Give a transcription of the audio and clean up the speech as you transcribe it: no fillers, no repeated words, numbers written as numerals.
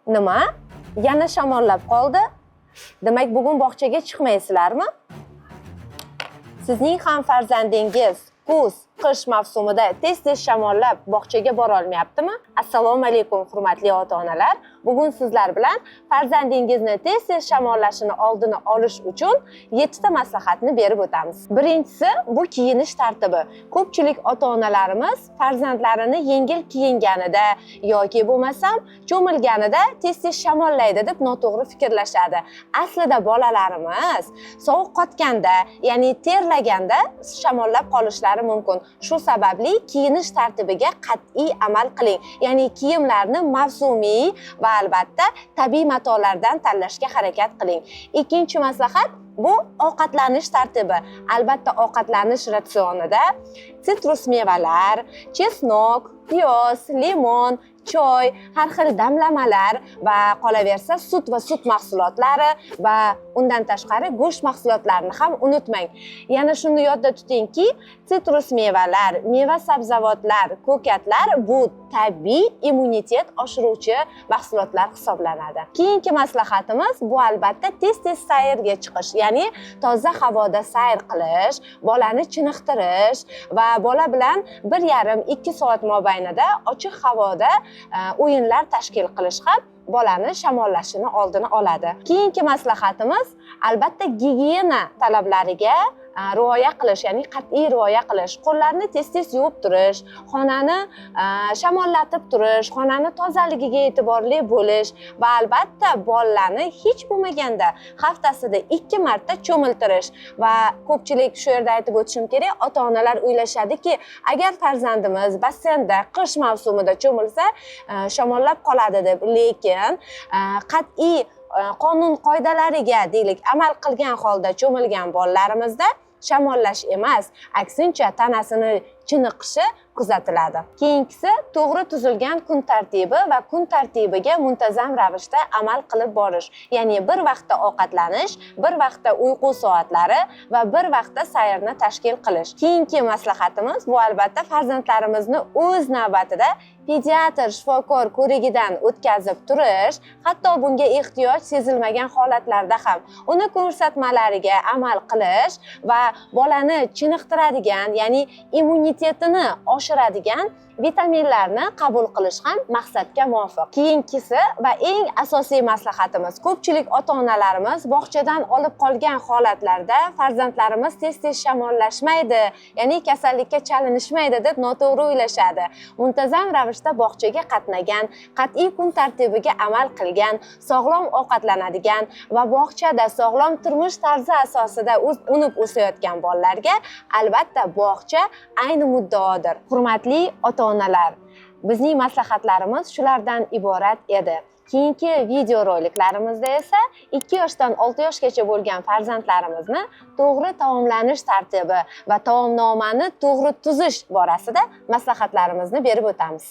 Nima? Yana shamollab qoldi? Demak, bugun bog'chaga chiqmaysizlarmi? Sizning ham farzandingiz kuz, qish mavsumida tez-tez shamollab bog'chaga bora olmayaptimi? Assalomu alaykum, hurmatli ota-onalar. Bugun sizlar bilan farzandingizni tez-tez shamollashini oldini olish uchun 7 ta maslahatni berib o'tamiz. Birinchisi bu kiyinish tartibi. Ko'pchilik ota-onalarimiz farzandlarini yengil kiyinganida yoki bo'lmasam cho'milganida tez-tez shamollaydi deb noto'g'ri fikrlashadi. Aslida bolalarimiz sovuq qotganda, ya'ni terlaganda shamollab qolishlari mumkin. Shu sababli kiyinish tartibiga qat'iy amal qiling. Ya'ni kiyimlarni mavsumiy va albatta tabiiy matolardan tanlashga harakat qiling. Ikkinchi maslahat bu ovqatlanish tartibi. Albatta ovqatlanish ratsionida sitrus mevalar, chesnok, piyoz, limon, choy, har xil damlamalar va qolaversa sut va sut mahsulotlari va undan tashqari go'sht mahsulotlarini ham unutmang. Yana shuni yodda tutingki, sitrus mevalar, meva sabzavotlar, ko'katlar bu tabiiy immunitet oshiruvchi mahsulotlar hisoblanadi. Keyingi maslahatimiz bu albatta tez-tez sayrga chiqish, ya'ni toza havoda sayr qilish, bolani chiniqtirish va bola bilan 1,5-2 soat mobaynida ochiq havoda o'yinlar tashkil qilish ham bolani shamollashini oldini oladi. Keyingi maslahatimiz albatta gigiyena talablariga rioya qilish, ya'ni qat'iy rioya qilish. Qo'llarni tez-tez yuvib turish, xonani shamollatib turish, xonani tozaligiga e'tiborli bo'lish va albatta bolalarni hech bo'lmaganda haftasida 2 marta cho'miltirish. Va ko'pchilik shu yerda aytib o'tishim kerak, ota-onalar o'ylashadiki, agar farzandimiz bassenda qish mavsumida cho'milsa, shamollab qoladi deb. Lekin qat'iy qonun qoidalariga deylik amal qilgan holda cho'milgan bolalarimizda shamollash emas, aksincha tanasini chiniqishi kuzatiladi. Keyingisi to'g'ri tuzilgan kun tartibi va kun tartibiga muntazam ravishda amal qilib borish. Ya'ni bir vaqtda ovqatlanish, bir vaqtda uyqu soatlari va bir vaqtda sayrni tashkil qilish. Keyingi maslahatimiz bu albatta farzandlarimizni o'z navbatida pediatr shifokor ko'rigidan o'tkazib turish, hatto bunga ehtiyoj sezilmagan holatlarda ham uni ko'rsatmalariga amal qilish va bolani chiniqtiradigan, ya'ni immunitetini oshiradigan vitaminlarni qabul qilish ham maqsadga muvofiq. Keyingisi va eng asosiy maslahatimiz, ko'pchilik ota-onalarimiz bog'chadan olib qolgan holatlarda farzandlarimiz tez-tez shamollashmaydi, ya'ni kasallikka chalinishmaydi deb noto'g'ri o'ylashadi. Muntazam ravishda bog'chaga qatnagan, qat'iy kun tartibiga amal qilgan, sog'lom ovqatlanadigan va bog'chada sog'lom turmush tarzi asosida unib o'sayotgan bolalarga albatta bog'cha ayni muddaodir. Hurmatli ota-onalar, bizning maslahatlarimiz shulardan iborat edi. Keyingi video roliklarimizda esa 2 yoshdan 6 yoshgacha bo'lgan farzandlarimizni to'g'ri taomlanish tartibi va taomnomani to'g'ri tuzish borasida maslahatlarimizni berib o'tamiz.